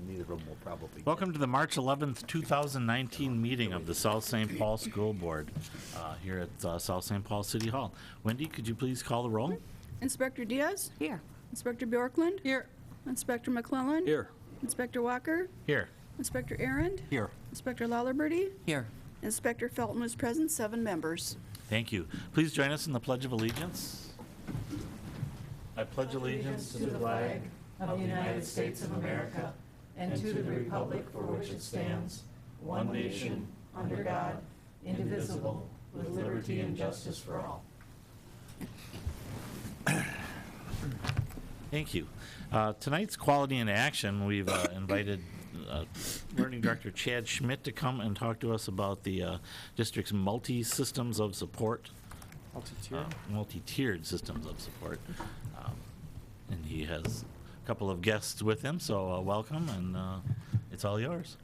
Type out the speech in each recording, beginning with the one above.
neither of them will probably. Welcome to the March 11th, 2019 meeting of the South St. Paul School Board here at South St. Paul City Hall. Wendy, could you please call the roll? Inspector Diaz? Here. Inspector Bjorklund? Here. Inspector McClellan? Here. Inspector Walker? Here. Inspector Arend? Here. Inspector Lallerberty? Here. Inspector Felton was present, 7 members. Thank you. Please join us in the Pledge of Allegiance. I pledge allegiance to the flag of the United States of America and to the republic for which it stands, one nation, under God, indivisible, with liberty and justice for all. Thank you. Tonight's Quality in Action, we've invited Learning Director Chad Schmidt to come and talk to us about the district's multi-systems of support. Multi-tiered systems of support. And he has a couple of guests with him, so welcome, and it's all yours.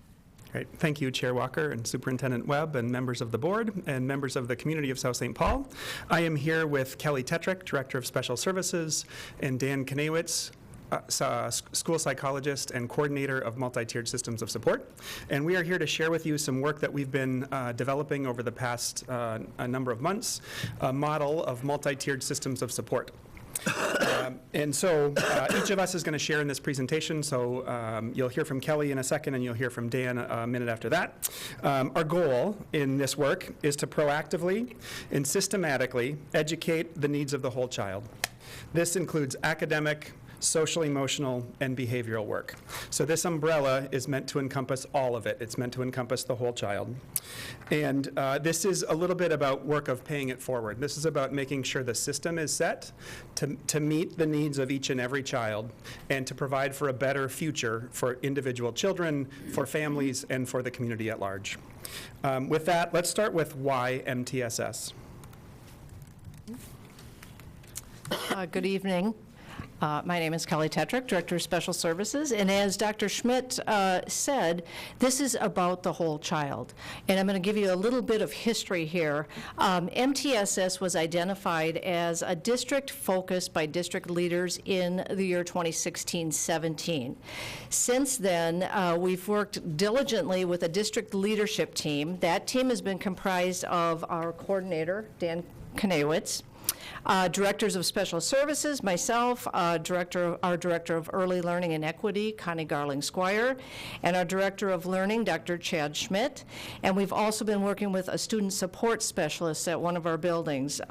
Great. Thank you, Chair Walker and Superintendent Webb and members of the board and members of the community of South St. Paul. I am here with Kelly Tetrick, Director of Special Services, and Dan Knewitz, school psychologist and coordinator of multi-tiered systems of support. And we are here to share with you some work that we've been developing over the past a number of months, a model of multi-tiered systems of support. And so each of us is going to share in this presentation, so you'll hear from Kelly in a second and you'll hear from Dan a minute after that. Our goal in this work is to proactively and systematically educate the needs of the whole child. This includes academic, social, emotional, and behavioral work. So this umbrella is meant to encompass all of it. It's meant to encompass the whole child. And this is a little bit about work of paying it forward. This is about making sure the system is set to meet the needs of each and every child and to provide for a better future for individual children, for families, and for the community at large. With that, let's start with why MTSS. Good evening. My name is Kelly Tetrick, Director of Special Services, and as Dr. Schmidt said, this is about the whole child. And I'm going to give you a little bit of history here. MTSS was identified as a district focused by district leaders in the year 2016-17. Since then, we've worked diligently with a district leadership team. That team has been comprised of our coordinator, Dan Knewitz, directors of special services, myself, our director of early learning and equity, Connie Garling-Squire, and our director of learning, Dr. Chad Schmidt. And we've also been working with a student support specialist at one of our buildings.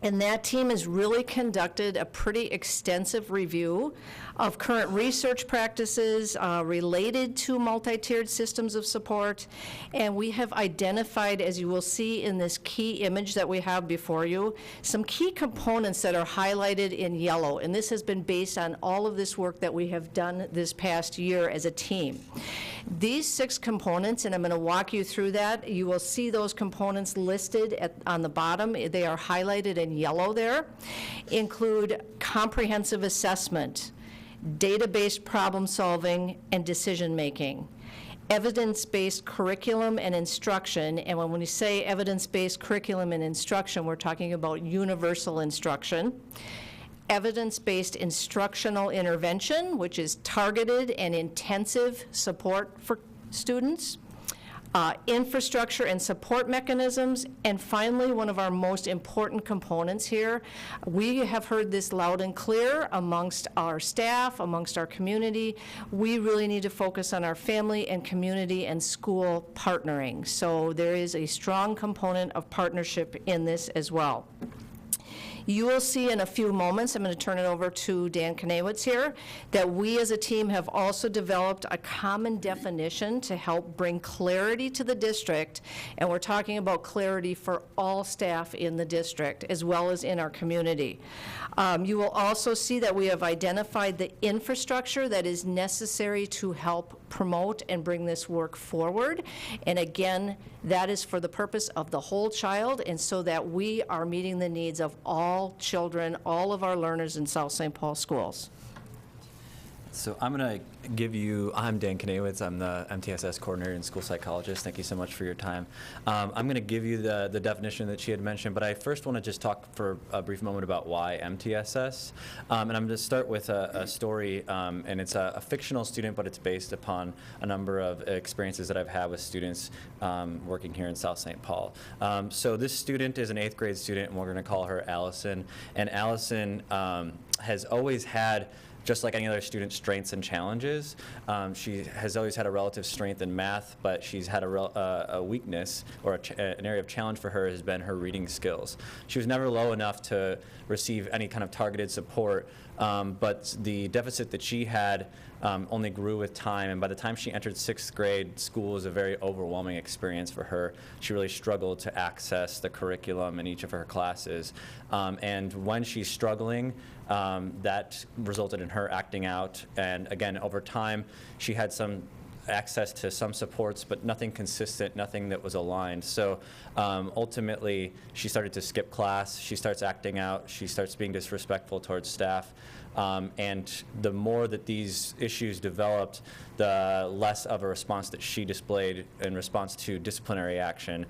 And that team has really conducted a pretty extensive review of current research practices related to multi-tiered systems of support. And we have identified, as you will see in this key image that we have before you, some key components that are highlighted in yellow. And this has been based on all of this work that we have done this past year as a team. These 6 components, and I'm going to walk you through that. You will see those components listed on the bottom. They are highlighted in yellow there. Include comprehensive assessment, data-based problem solving, and decision making. Evidence-based curriculum and instruction, and when we say evidence-based curriculum and instruction, we're talking about universal instruction. Evidence-based instructional intervention, which is targeted and intensive support for students. Infrastructure and support mechanisms, and finally, one of our most important components here, we have heard this loud and clear amongst our staff, amongst our community. We really need to focus on our family and community and school partnering. So there is a strong component of partnership in this as well. You will see in a few moments, I'm going to turn it over to Dan Knewitz here, that we as a team have also developed a common definition to help bring clarity to the district, and we're talking about clarity for all staff in the district as well as in our community. You will also see that we have identified the infrastructure that is necessary to help promote and bring this work forward. And again, that is for the purpose of the whole child, and so that we are meeting the needs of all children, all of our learners in South St. Paul schools. So I'm Dan Kanewitz. I'm the MTSS coordinator and school psychologist. Thank you so much for your time. I'm going to give you the definition that she had mentioned, but I first want to just talk for a brief moment about why MTSS. And I'm going to start with a story, and it's a fictional student, but it's based upon a number of experiences that I've had with students working here in South St. Paul. So this student is an 8th grade student, and we're going to call her Allison. And Allison has always had, just like any other student, strengths and challenges. She has always had a relative strength in math, but she's had a weakness, or an area of challenge for her has been her reading skills. She was never low enough to receive any kind of targeted support, but the deficit that she had only grew with time, and by the time she entered 6th grade, school was a very overwhelming experience for her. She really struggled to access the curriculum in each of her classes, and when she's struggling, that resulted in her acting out, and again, over time, she had some access to some supports, but nothing consistent, nothing that was aligned. So ultimately, she started to skip class, she starts acting out, she starts being disrespectful towards staff, and the more that these issues developed, the less of a response that she displayed in response to disciplinary action.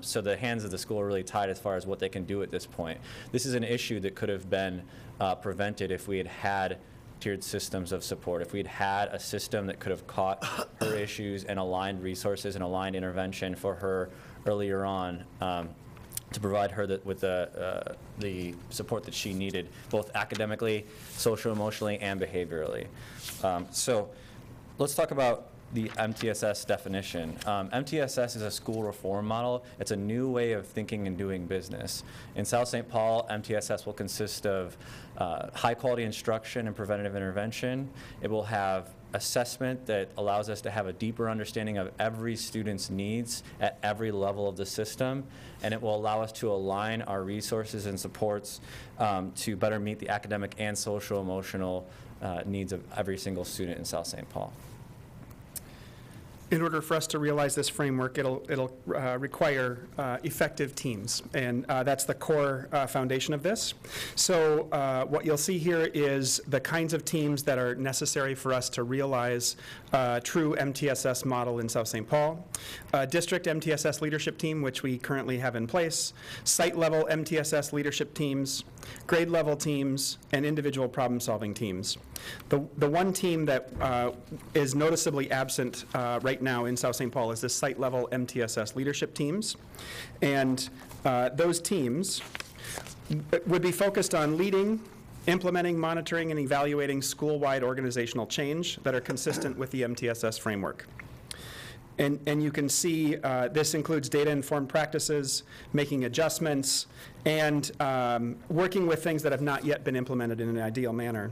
So the hands of the school are really tied as far as what they can do at this point. This is an issue that could have been prevented if we had had tiered systems of support, if we'd had a system that could have caught her issues and aligned resources and aligned intervention for her earlier on, to provide her with the support that she needed, both academically, social-emotionally, and behaviorally. So let's talk about the MTSS definition. MTSS is a school reform model. It's a new way of thinking and doing business. In South St. Paul, MTSS will consist of high-quality instruction and preventative intervention. It will have assessment that allows us to have a deeper understanding of every student's needs at every level of the system, and it will allow us to align our resources and supports to better meet the academic and social-emotional needs of every single student in South St. Paul. In order for us to realize this framework, it'll require effective teams, and that's the core foundation of this. So what you'll see here is the kinds of teams that are necessary for us to realize true MTSS model in South St. Paul. District MTSS leadership team, which we currently have in place, site-level MTSS leadership teams, grade-level teams, and individual problem-solving teams. The one team that is noticeably absent right now in South St. Paul is the site-level MTSS leadership teams. And those teams would be focused on leading, implementing, monitoring, and evaluating school-wide organizational change that are consistent with the MTSS framework. And you can see this includes data-informed practices, making adjustments, and working with things that have not yet been implemented in an ideal manner.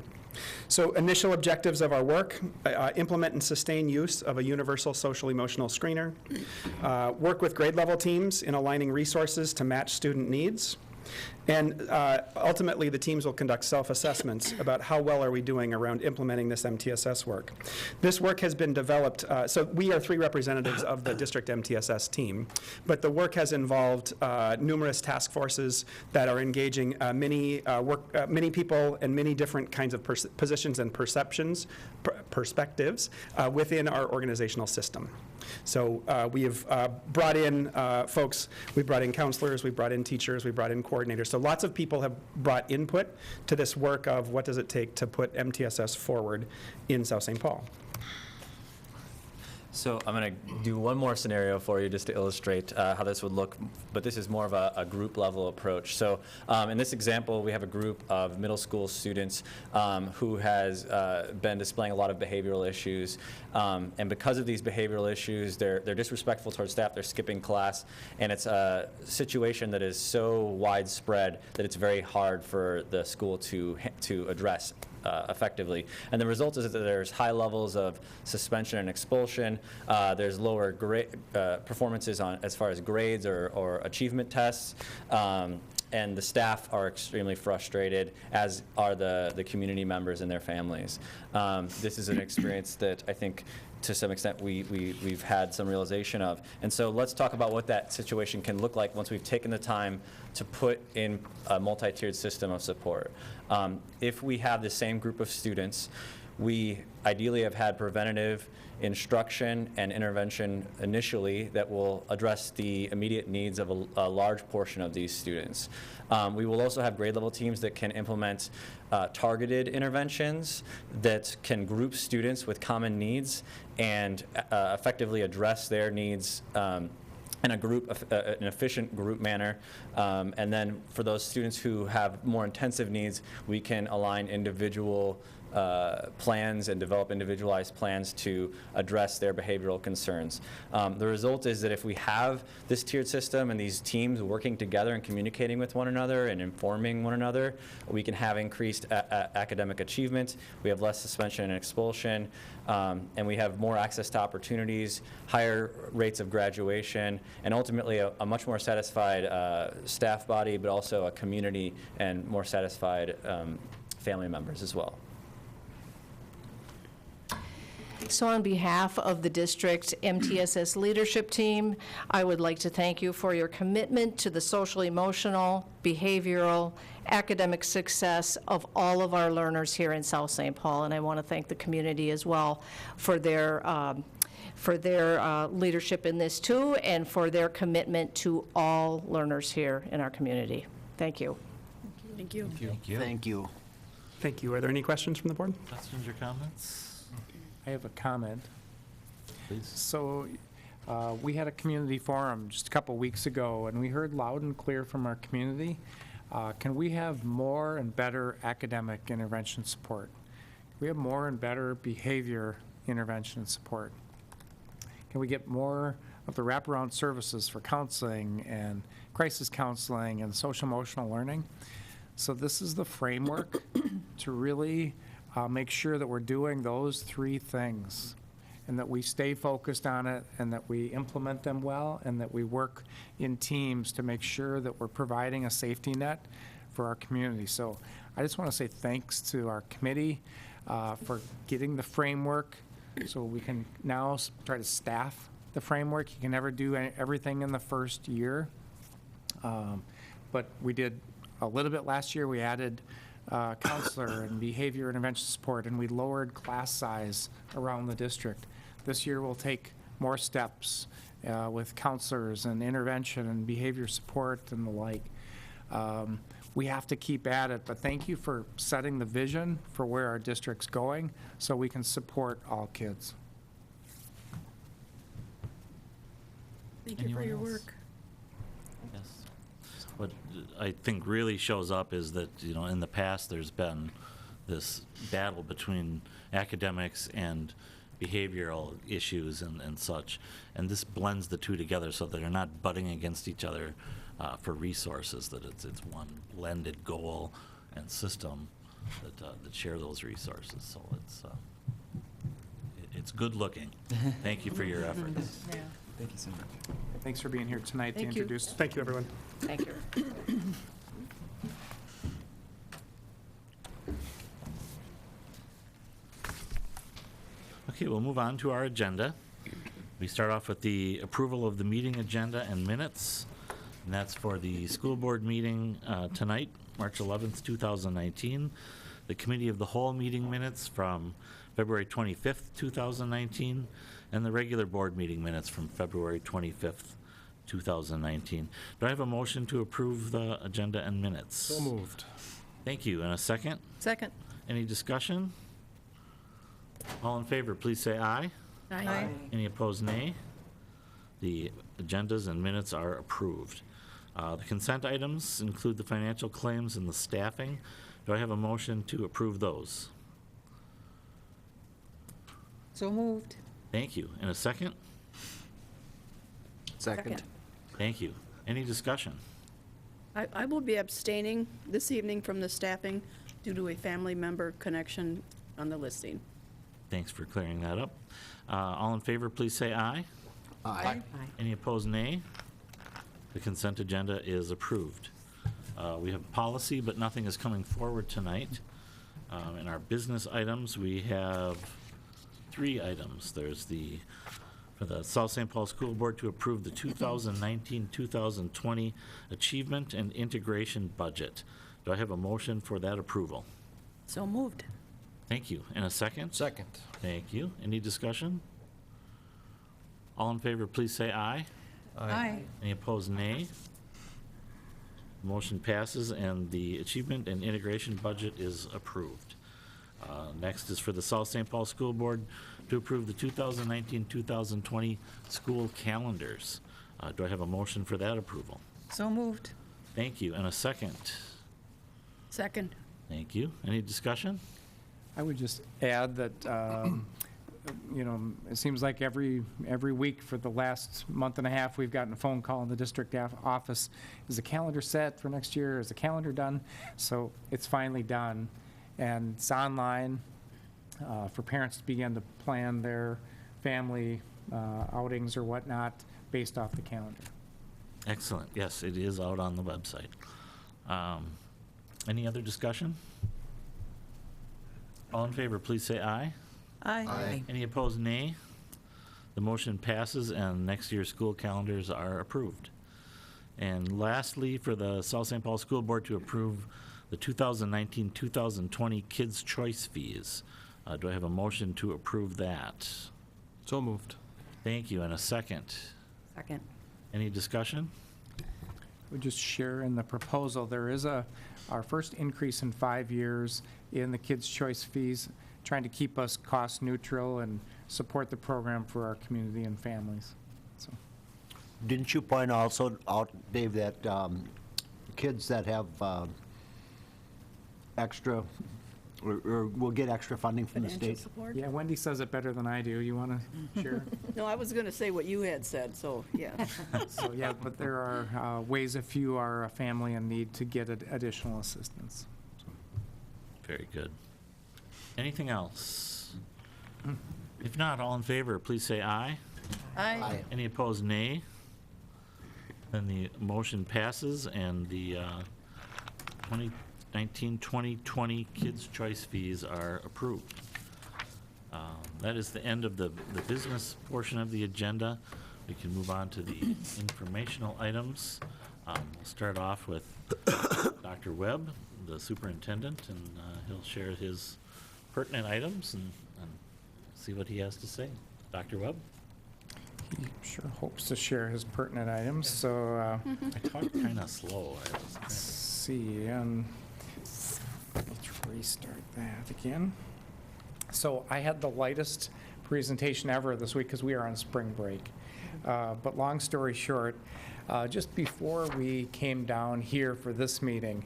So initial objectives of our work: implement and sustain use of a universal social-emotional screener, work with grade-level teams in aligning resources to match student needs, and ultimately the teams will conduct self-assessments about how well are we doing around implementing this MTSS work. This work has been developed, so we are 3 representatives of the district MTSS team, but the work has involved numerous task forces that are engaging many people and many different kinds of positions and perspectives within our organizational system. So we have brought in folks, we've brought in counselors, we've brought in teachers, we've brought in coordinators. So lots of people have brought input to this work of what does it take to put MTSS forward in South St. Paul. So I'm going to do one more scenario for you just to illustrate how this would look, but this is more of a group level approach. So in this example, we have a group of middle school students who has been displaying a lot of behavioral issues. And because of these behavioral issues, they're disrespectful towards staff, they're skipping class, and it's a situation that is so widespread that it's very hard for the school to address effectively. And the result is that there's high levels of suspension and expulsion. There's lower performances as far as grades or achievement tests. And the staff are extremely frustrated, as are the community members and their families. This is an experience that I think to some extent we've had some realization of. And so let's talk about what that situation can look like once we've taken the time to put in a multi-tiered system of support. If we have the same group of students, we ideally have had preventative instruction and intervention initially that will address the immediate needs of a large portion of these students. We will also have grade level teams that can implement targeted interventions that can group students with common needs and effectively address their needs in an efficient group manner. And then for those students who have more intensive needs, we can align individual plans and develop individualized plans to address their behavioral concerns. The result is that if we have this tiered system and these teams working together and communicating with one another and informing one another, we can have increased academic achievement, we have less suspension and expulsion, and we have more access to opportunities, higher rates of graduation, and ultimately a much more satisfied staff body, but also a community and more satisfied family members as well. So on behalf of the district MTSS leadership team, I would like to thank you for your commitment to the social, emotional, behavioral, academic success of all of our learners here in South St. Paul, and I want to thank the community as well for their leadership in this too, and for their commitment to all learners here in our community. Thank you. Thank you. Thank you. Thank you. Are there any questions from the board? Questions or comments? I have a comment. Please. So we had a community forum just a couple weeks ago, and we heard loud and clear from our community. Can we have more and better academic intervention support? Can we have more and better behavior intervention and support? Can we get more of the wraparound services for counseling and crisis counseling and social emotional learning? So this is the framework to really make sure that we're doing those three things, and that we stay focused on it, and that we implement them well, and that we work in teams to make sure that we're providing a safety net for our community. So I just want to say thanks to our committee for getting the framework, so we can now try to staff the framework. You can never do everything in the first year, but we did a little bit last year. We added counselor and behavior intervention support, and we lowered class size around the district. This year we'll take more steps with counselors and intervention and behavior support and the like. We have to keep at it, but thank you for setting the vision for where our district's going so we can support all kids. Thank you for Anyone your else? work. Yes. What I think really shows up is that, you know, in the past, there's been this battle between academics and behavioral issues and such, and this blends the two together so that they're not butting against each other for resources, that it's one blended goal and system that share those resources. So it's good looking. Thank you for your efforts. Thank you so much. Thanks for being here tonight to Thank you. introduce. Thank you, everyone. Thank you. Okay, we'll move on to our agenda. We start off with the approval of the meeting agenda and minutes, and that's for the school board meeting tonight, March 11th, 2019, the committee of the whole meeting minutes from February 25th, 2019, and the regular board meeting minutes from February 25th, 2019. Do I have a motion to approve the agenda and minutes? So moved. Thank you. And a second? Second. Any discussion? All in favor, please say aye. Aye. Any opposed, nay? The agendas and minutes are approved. The consent items include the financial claims and the staffing. Do I have a motion to approve those? So moved. Thank you. And a second? Second. Thank you. Any discussion? I will be abstaining this evening from the staffing due to a family member connection on the listing. Thanks for clearing that up. All in favor, please say aye. Aye. Any opposed, nay? The consent agenda is approved. We have policy, but nothing is coming forward tonight. In our business items, we have 3 items. There's for the South St. Paul School Board to approve the 2019-2020 Achievement and Integration Budget. Do I have a motion for that approval? So moved. Thank you. And a second? Second. Thank you. Any discussion? All in favor, please say aye. Aye. Any opposed, nay? Motion passes, and the achievement and integration budget is approved. Next is for the South St. Paul School Board to approve the 2019-2020 school calendars. Do I have a motion for that approval? So moved. Thank you. And a second? Second. Thank you. Any discussion? I would just add that, it seems like every week for the last month and a half, we've gotten a phone call in the district office. Is the calendar set for next year? Is the calendar done? So it's finally done, and it's online for parents to begin to plan their family outings or whatnot based off the calendar. Excellent. Yes, it is out on the website. Any other discussion? All in favor, please say aye. Aye. Any opposed, nay? The motion passes, and next year's school calendars are approved. And lastly, for the South St. Paul School Board to approve the 2019-2020 Kids' Choice Fees. Do I have a motion to approve that? So moved. Thank you, and a second. Second. Any discussion? We just share in the proposal, there is our first increase in 5 years in the Kids' Choice fees, trying to keep us cost neutral and support the program for our community and families. So, Didn't you point also out, Dave, that kids that have extra, or will get extra funding from the Financial state? support? yeah, Wendy says it better than I do. You want to share? No, I was going to say what you had said, so, yeah. So, yeah, but there are ways if you are a family in need to get additional assistance. Very good. Anything else? If not, all in favor, please say aye. Aye. Any opposed, nay? Then the motion passes, and the 2019-2020 Kids' Choice Fees are approved. That is the end of the business portion of the agenda. We can move on to the informational items. We'll start off with Dr. Webb, the superintendent, and he'll share his pertinent items and see what he has to say. Dr. Webb? He sure hopes to share his pertinent items, so I talked kind of slow. let's see, let's restart that again. So I had the lightest presentation ever this week because we are on spring break. But long story short, just before we came down here for this meeting,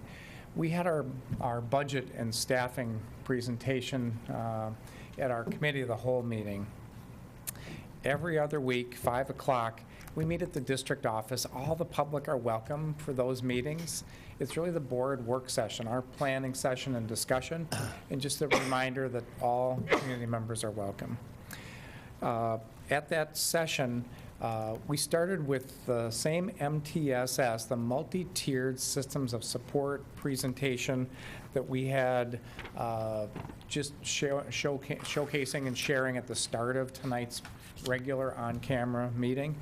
we had our budget and staffing presentation at our committee of the whole meeting. Every other week, 5 o'clock, we meet at the district office. All the public are welcome for those meetings. It's really the board work session, our planning session and discussion, and just a reminder that all community members are welcome. At that session, we started with the same MTSS, the multi-tiered systems of support presentation that we had just showcasing and sharing at the start of tonight's regular on-camera meeting.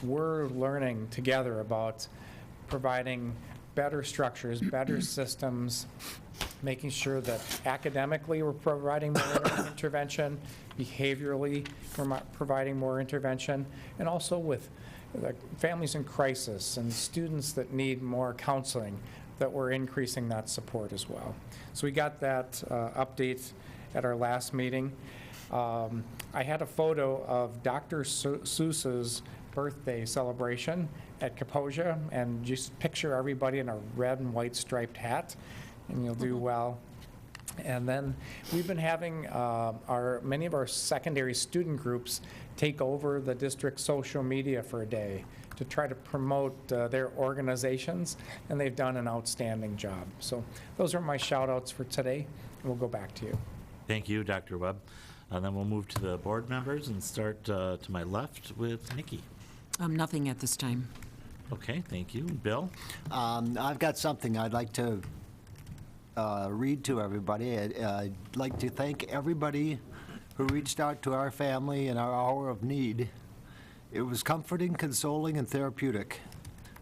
We're learning together about providing better structures, better systems, making sure that academically we're providing more intervention, behaviorally we're providing more intervention, and also with families in crisis and students that need more counseling, that we're increasing that support as well. So we got that update at our last meeting. I had a photo of Dr. Seuss's birthday celebration at Kaposia, and just picture everybody in a red and white striped hat, and you'll do well. And then we've been having many of our secondary student groups take over the district social media for a day to try to promote their organizations, and they've done an outstanding job. So those are my shout outs for today, and we'll go back to you. Thank you, Dr. Webb. And then we'll move to the board members and start to my left with Nikki. Nothing at this time. Okay, thank you. Bill? I've got something I'd like to read to everybody. I'd like to thank everybody who reached out to our family in our hour of need. It was comforting, consoling, and therapeutic.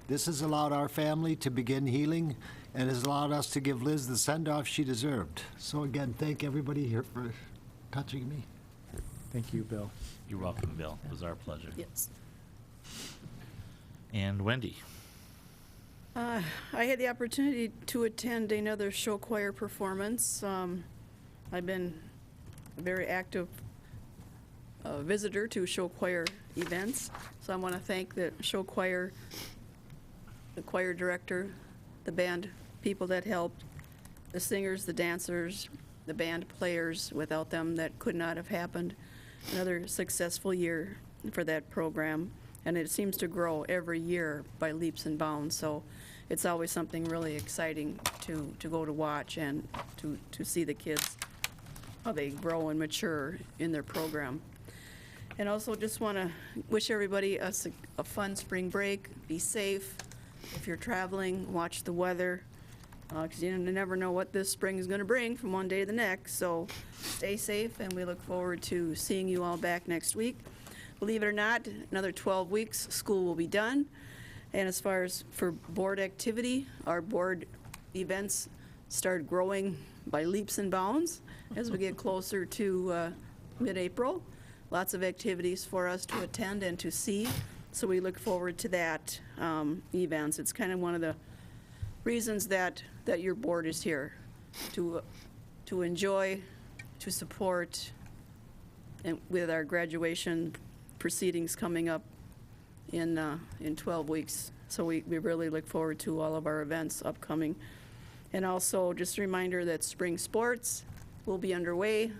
This has allowed our family to begin healing and has allowed us to give Liz the send-off she deserved. So again, thank everybody here for touching me. Thank you, Bill. You're welcome, Bill. It was our pleasure. Yes. And Wendy? I had the opportunity to attend another show choir performance. I've been a very active visitor to show choir events, so I want to thank the show choir, the choir director, the band people that helped, the singers, the dancers, the band players. Without them, that could not have happened. Another successful year for that program, and it seems to grow every year by leaps and bounds, so it's always something really exciting to go to watch and to see the kids, how they grow and mature in their program. And also just want to wish everybody a fun spring break. Be safe. If you're traveling, watch the weather, because you never know what this spring is going to bring from one day to the next. So stay safe, and we look forward to seeing you all back next week. Believe it or not, another 12 weeks, school will be done. And as far as for board activity, our board events start growing by leaps and bounds as we get closer to mid-April. Lots of activities for us to attend and to see, so we look forward to that events. It's kind of one of the reasons that your board is here, to enjoy, to support, and with our graduation proceedings coming up in 12 weeks. So we really look forward to all of our events upcoming. And also just a reminder that spring sports will be underway.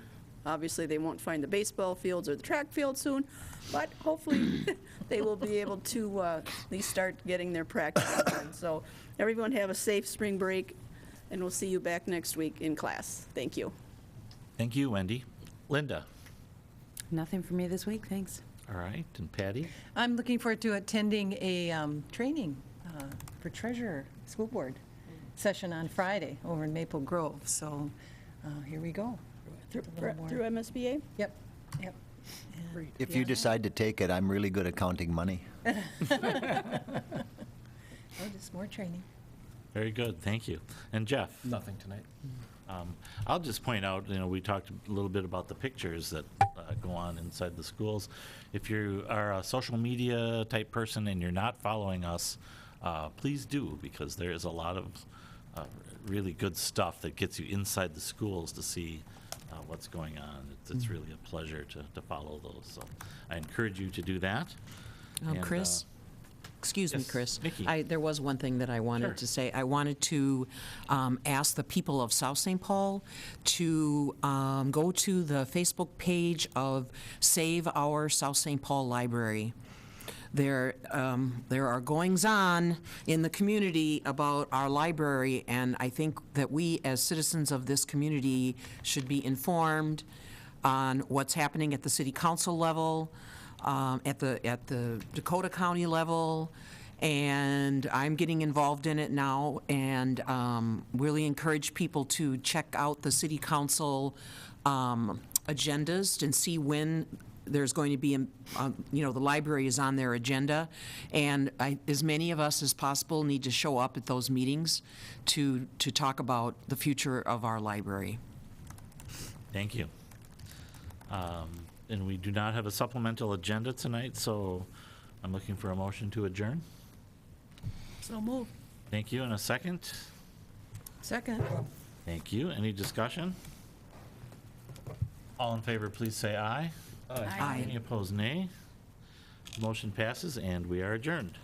Obviously, they won't find the baseball fields or the track field soon, but hopefully they will be able to at least start getting their practice done. So everyone have a safe spring break, and we'll see you back next week in class. Thank you. Thank you, Wendy. Linda? Nothing for me this week, thanks. All right, and Patty? I'm looking forward to attending a training for treasurer school board session on Friday over in Maple Grove. So here we go. Through MSBA? Yep, yep. If you decide to take it, I'm really good at counting money. Oh, just more training. Very good, thank you. And Jeff? Nothing tonight. I'll just point out, we talked a little bit about the pictures that go on inside the schools. If you are a social media type person and you're not following us, please do, because there is a lot of really good stuff that gets you inside the schools to see what's going on. It's really a pleasure to follow those. So I encourage you to do that. And, Chris? Excuse me, yes, Chris. Nikki. There was one thing that I wanted Sure. to say. I wanted to ask the people of South St. Paul to go to the Facebook page of Save Our South St. Paul Library. There are goings-on in the community about our library, and I think that we, as citizens of this community, should be informed on what's happening at the city council level, at the Dakota County level, and I'm getting involved in it now, and really encourage people to check out the city council agendas and see when there's going to be, the library is on their agenda, and as many of us as possible need to show up at those meetings to talk about the future of our library. Thank you. And we do not have a supplemental agenda tonight, so I'm looking for a motion to adjourn. So move. Thank you. And a second? Second. Thank you. Any discussion? All in favor, please say aye. Aye. Any opposed, nay. Motion passes, and we are adjourned.